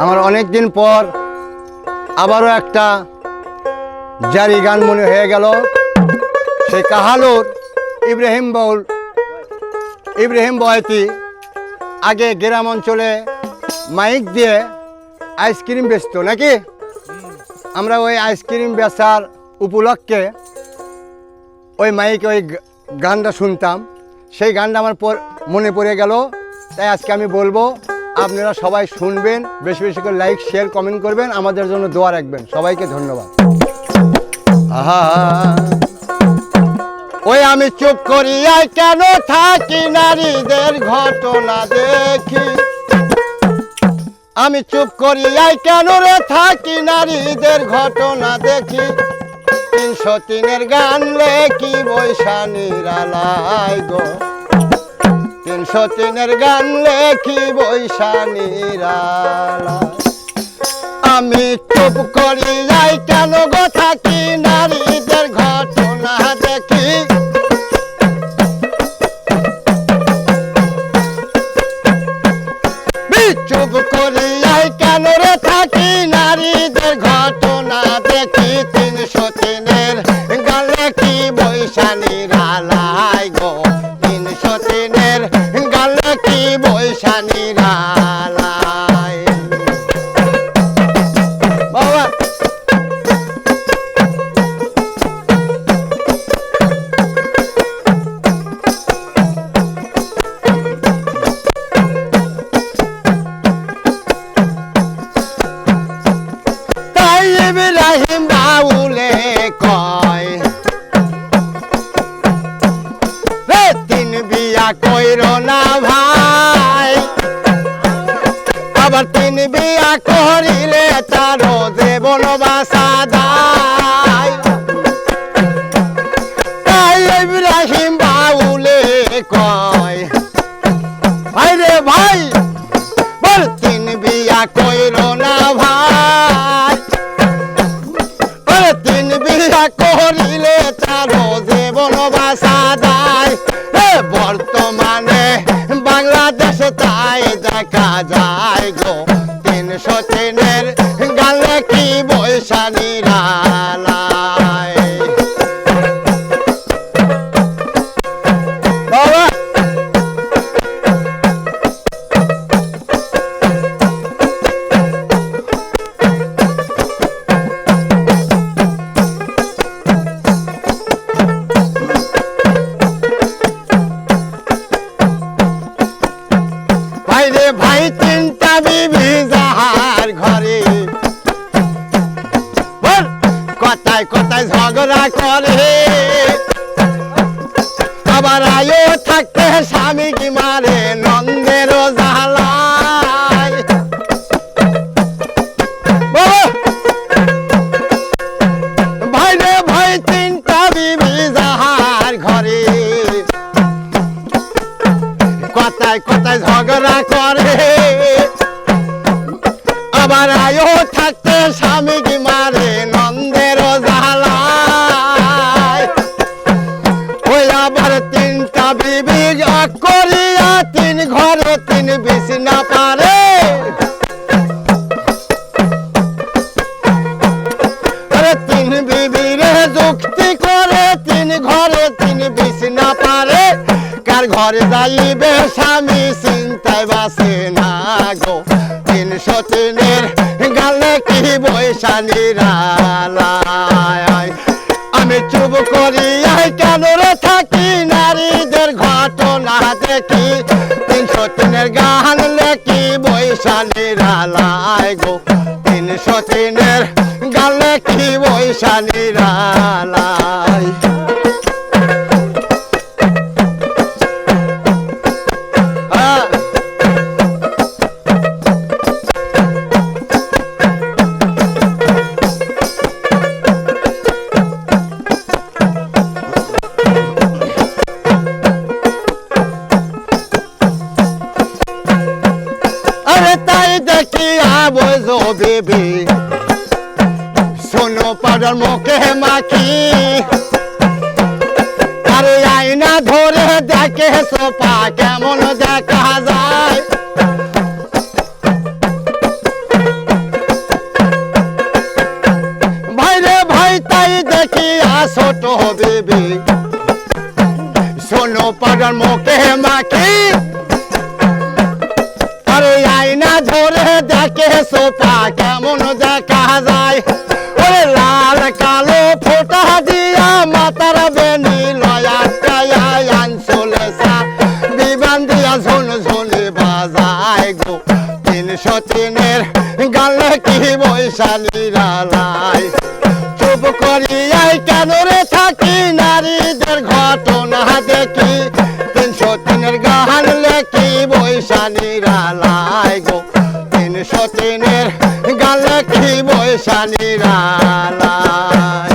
আমার অনেক দিন পর আবারও একটা জারি গান মনে হয়ে গেল। সেই কাহালুর ইব্রাহিম বয়াতি আগে গ্রাম অঞ্চলে মাইক দিয়ে আইসক্রিম বেচতো নাকি। আমরা ওই আইসক্রিম বেচার উপলক্ষে ওই মাইকে ওই গানটা শুনতাম। সেই গানটা আমার মনে পড়ে গেল, তাই আজকে আমি বলবো, আপনারা সবাই শুনবেন, বেশি বেশি করে লাইক শেয়ার কমেন্ট করবেন, আমাদের জন্য দোয়া রাখবেন। সবাইকে ধন্যবাদ। আহা ওই আমি চুপ করিয়াই কেন থাকি, নারীদের ঘটনা দেখি। আমি চুপ করিয়াই কেন রে থাকি, নারীদের ঘটনা দেখি। 303-এর গান লেখি বৈশানীর আলাই গো, 303-এর গান লেখি বৈশানীর আলাই। আমি চুপ করিয়াই কেন গো থাকি, নারীদের ঘটনা দেখি। চুপ করিয়াই কেন রে থাকি, নারীদের ঘটনা দেখি। 303-এর গান লেখি বৈশানীর আলাই গো, 303-এর গান লেখি বৈশানীর আলাই। বাবা ইব্রাহিম বাউলে কয় রে, 3 বিয়া কইরো না ভাই, আবার 3 বিয়া করিলে তারও জীবন বাঁচা দায়। তাই ইব্রাহিম বাউলে কয় ভাই রে ভাই, বল 3 বিয়া কইরো না ভাই, 3 বিয়া করিলে তারও জীবন বাঁচা দায়। বর্তমানে বাংলাদেশে তাই দেখা যায় গো, 303-এর গান লেখি বৈশানীর আলাই। বাবা ভাইরে ভাই, 3টা বিবি যাহার ঘরে, কথায় কথায় ঝগড়া করে। আবার আয়ো থাকতে স্বামী কি মারে নন্দের জ্বালায়। ভাইরে ভাই, 3টা বিবি যাহার ঘরে, কথায় কথায় ঝগড়া করে। আবার আয়ো থাকতে স্বামী কি মারে নন্দের জ্বালায়। ওই আবার 3টা বিবি করিয়া 3 ঘরে 3 বিছনা পারে। 3 বিবির যুক্তি করে 3 ঘরে 3 বিছনা পারে। কার ঘরে যাইবে স্বামী চিন্তায় বাসে না গো, 303-এর গান লেখি বৈশানীর আলাই। আমি চুপ করিয়াই কেন রে থাকি, নারীদের ঘটনা দেখি। 303-এর গান লেখি বৈশানীর আলাই গো, 303-এর গান লেখি বৈশানীর আলাই। তাই দেখি আবো বেবি, শোনো পাউডার মুখে মাখি। আরে আয়না ধরে দেখে সোপা কেমন দেখা যায়। দেখি আরে আয়না ধরে দেখে সোপা কেমন দেখা যায় ওরে লাল কালো ফোটা দিয়া মাতার বেনি লয়া আনসলে সা বিমান দিয়া ঝুন ঝুনি বাজায় গো 303-এর গালে কি বৈশালী রালাই চুপ করিয়াই কেন রে থাকি নারীদের ঘটনা দেখি 303-এর গান লেখি বৈশালী রালাই গো 303-এর গান লেখি বৈশালী রালাই